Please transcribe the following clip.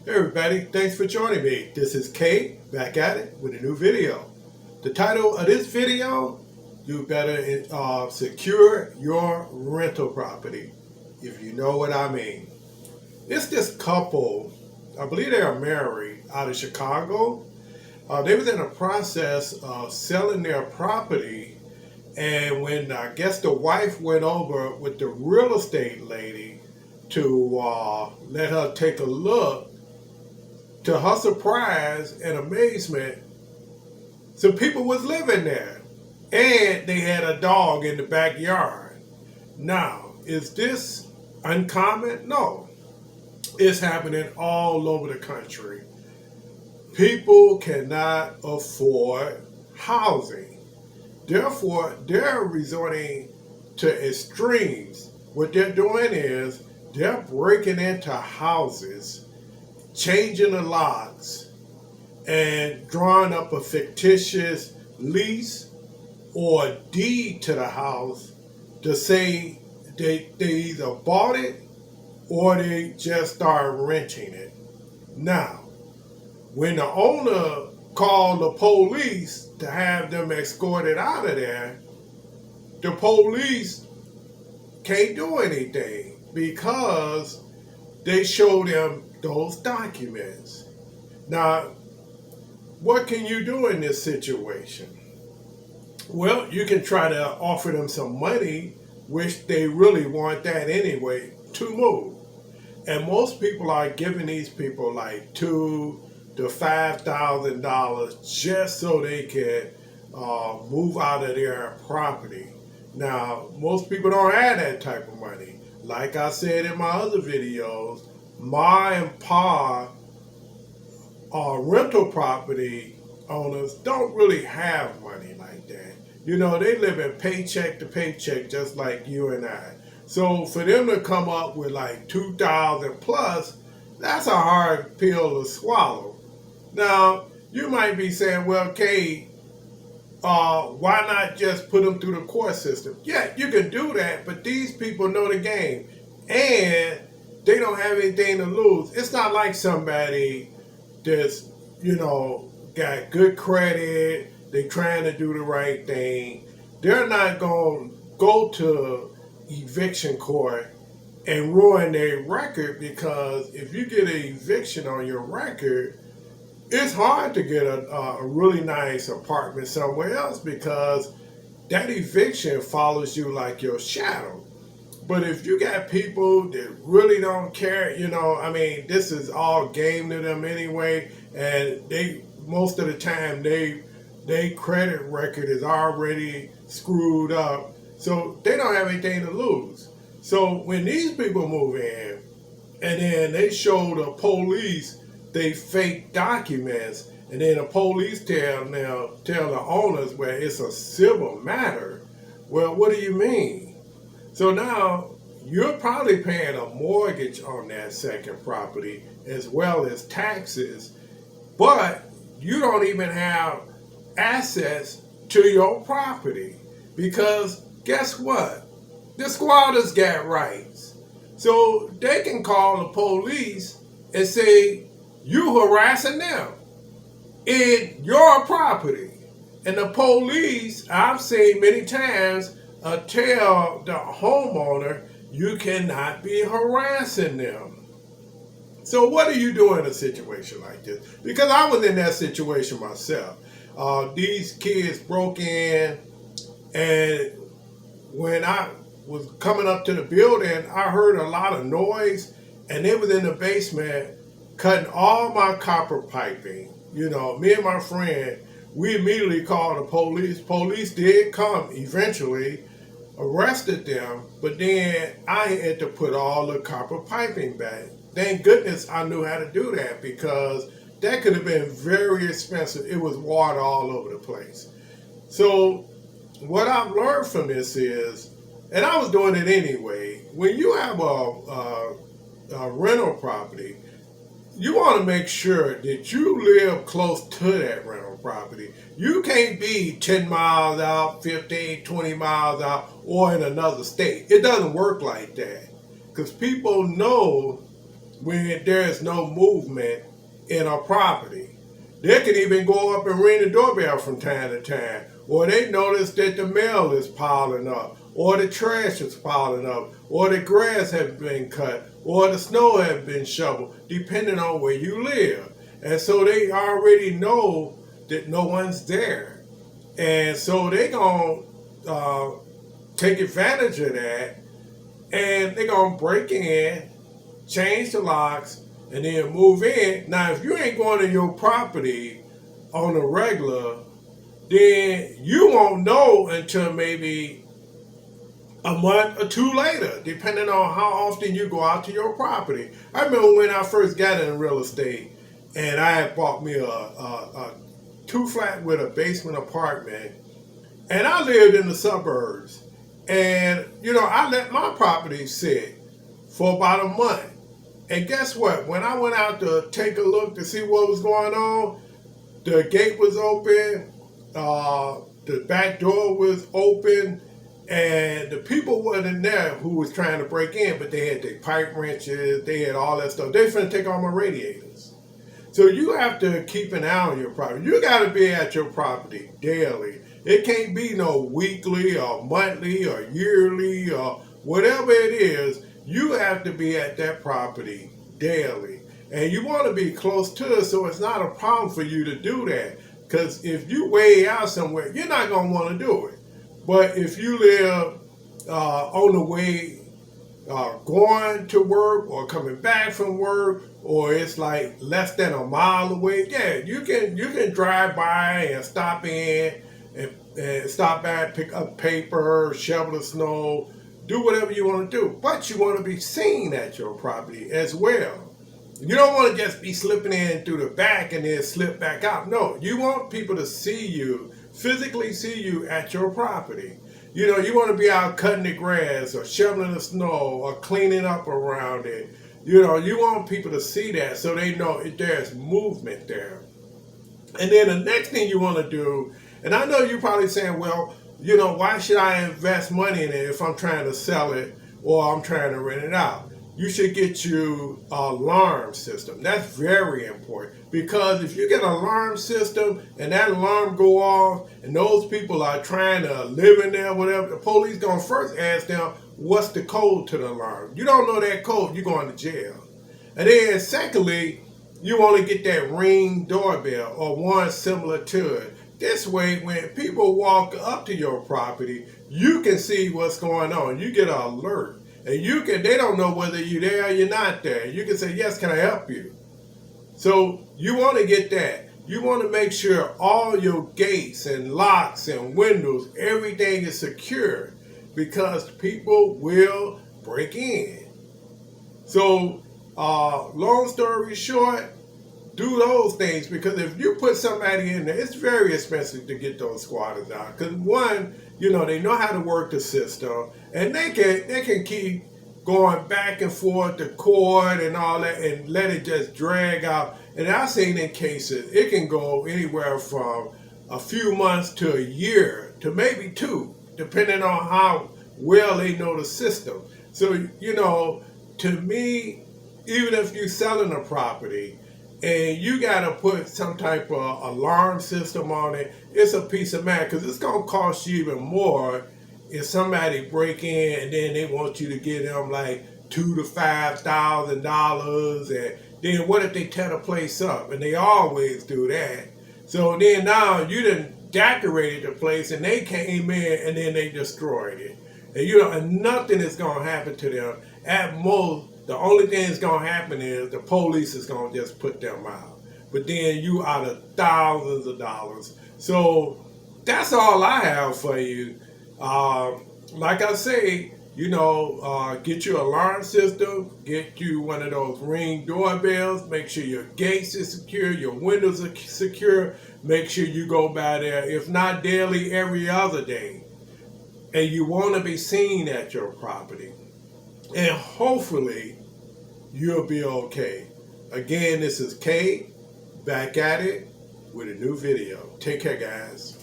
Hey everybody, thanks for joining me. This is Kate, back at it with a new video. The title of this video, you better secure your rental property, if you know what I mean. It's this couple, I believe they are married, out of Chicago. They was in the process of selling their property, and when I guess the wife went over with the real estate lady to let her take a look, to her surprise and amazement, some people was living there, and they had a dog in the backyard. Now, is this uncommon? No, it's happening all over the country. People cannot afford housing. Therefore, they're resorting to extremes. What they're doing is they're breaking into houses, changing the locks, and drawing up a fictitious lease or deed to the house to say they either bought it or they just started renting it. Now, when the owner called the police to have them escorted out of there, the police can't do anything because they showed them those documents. Now, what can you do in this situation? Well, you can try to offer them some money, which they really want that anyway, to move. And most people are giving these people like $2,000 to $5,000 just so they can move out of their property. Now, most people don't have that type of money. Like I said in my other videos, Ma and Pa rental property owners don't really have money like that. You know, they live in paycheck to paycheck just like you and I. So for them to come up with like 2,000 plus, that's a hard pill to swallow. Now, you might be saying, well, Kate, why not just put them through the court system? Yeah, you can do that, but these people know the game. And they don't have anything to lose. It's not like somebody that's, got good credit, they trying to do the right thing. They're not going to go to eviction court and ruin their record, because if you get an eviction on your record, it's hard to get a really nice apartment somewhere else, because that eviction follows you like your shadow. But if you got people that really don't care, this is all game to them anyway, and they most of the time they credit record is already screwed up, so they don't have anything to lose. So when these people move in, and then they show the police they fake documents, and then the police tell the owners, well, it's a civil matter. Well, what do you mean? So now you're probably paying a mortgage on that second property as well as taxes, but you don't even have access to your property, because guess what? The squatters got rights. So they can call the police and say, you harassing them in your property. And the police, I've seen many times, tell the homeowner, you cannot be harassing them. So what do you do in a situation like this? Because I was in that situation myself. These kids broke in, and when I was coming up to the building, I heard a lot of noise, and they was in the basement cutting all my copper piping. Me and my friend, we immediately called the police. Police did come eventually, arrested them, but then I had to put all the copper piping back. Thank goodness I knew how to do that, because that could have been very expensive. It was water all over the place. So what I've learned from this is, and I was doing it anyway, when you have a rental property, you want to make sure that you live close to that rental property. You can't be 10 miles out, 15, 20 miles out, or in another state. It doesn't work like that, because people know when there's no movement in a property. They can even go up and ring the doorbell from time to time, or they notice that the mail is piling up, or the trash is piling up, or the grass has been cut, or the snow has been shoveled, depending on where you live. And so they already know that no one's there. And so they going to take advantage of that, and they're going to break in, change the locks, and then move in. Now, if you ain't going to your property on a regular, then you won't know until maybe a month or two later, depending on how often you go out to your property. I remember when I first got in real estate, and I had bought me a two-flat with a basement apartment, and I lived in the suburbs. And, I let my property sit for about a month. And guess what? When I went out to take a look to see what was going on, the gate was open, the back door was open, and the people wasn't there who was trying to break in, but they had their pipe wrenches, they had all that stuff. They finna take all my radiators. So you have to keep an eye on your property. You got to be at your property daily. It can't be no weekly or monthly or yearly or whatever it is. You have to be at that property daily. And you want to be close to it so it's not a problem for you to do that. Because if you way out somewhere, you're not going to want to do it. But if you live on the way going to work or coming back from work, or it's like less than a mile away, yeah, you can drive by and stop in and stop by and pick up paper, shovel the snow, do whatever you want to do. But you want to be seen at your property as well. You don't want to just be slipping in through the back and then slip back out. No, you want people to see you, physically see you at your property. You want to be out cutting the grass or shoveling the snow or cleaning up around it. You want people to see that so they know there's movement there. And then the next thing you want to do, and I know you're probably saying, well, why should I invest money in it if I'm trying to sell it or I'm trying to rent it out? You should get you an alarm system. That's very important, because if you get an alarm system and that alarm go off and those people are trying to live in there, whatever, the police gonna first ask them, what's the code to the alarm? You don't know that code, you're going to jail. And then secondly, you want to get that Ring doorbell or one similar to it. This way, when people walk up to your property, you can see what's going on. You get an alert. And they don't know whether you're there or you're not there. You can say, yes, can I help you? So you want to get that. You want to make sure all your gates and locks and windows, everything is secure, because people will break in. So long story short, do those things, because if you put somebody in there, it's very expensive to get those squatters out. Because one, they know how to work the system, and they can keep going back and forth to court and all that, and let it just drag out. And I've seen in cases it can go anywhere from a few months to a year to maybe two, depending on how well they know the system. So to me, even if you're selling a property and you got to put some type of alarm system on it, it's a piece of mind, because it's going to cost you even more if somebody break in and then they want you to give them like $2,000 to $5,000, and then what if they tear the place up? And they always do that. So then now you done decorated the place and they came in and then they destroyed it. And and nothing is going to happen to them. At most, the only thing that's going to happen is the police is going to just put them out. But then you out of thousands of dollars. So that's all I have for you. Like I say, get you an alarm system, get you one of those Ring doorbells, make sure your gates are secure, your windows are secure, make sure you go by there, if not daily, every other day. And you want to be seen at your property. And hopefully, you'll be okay. Again, this is Kay, back at it with a new video. Take care, guys.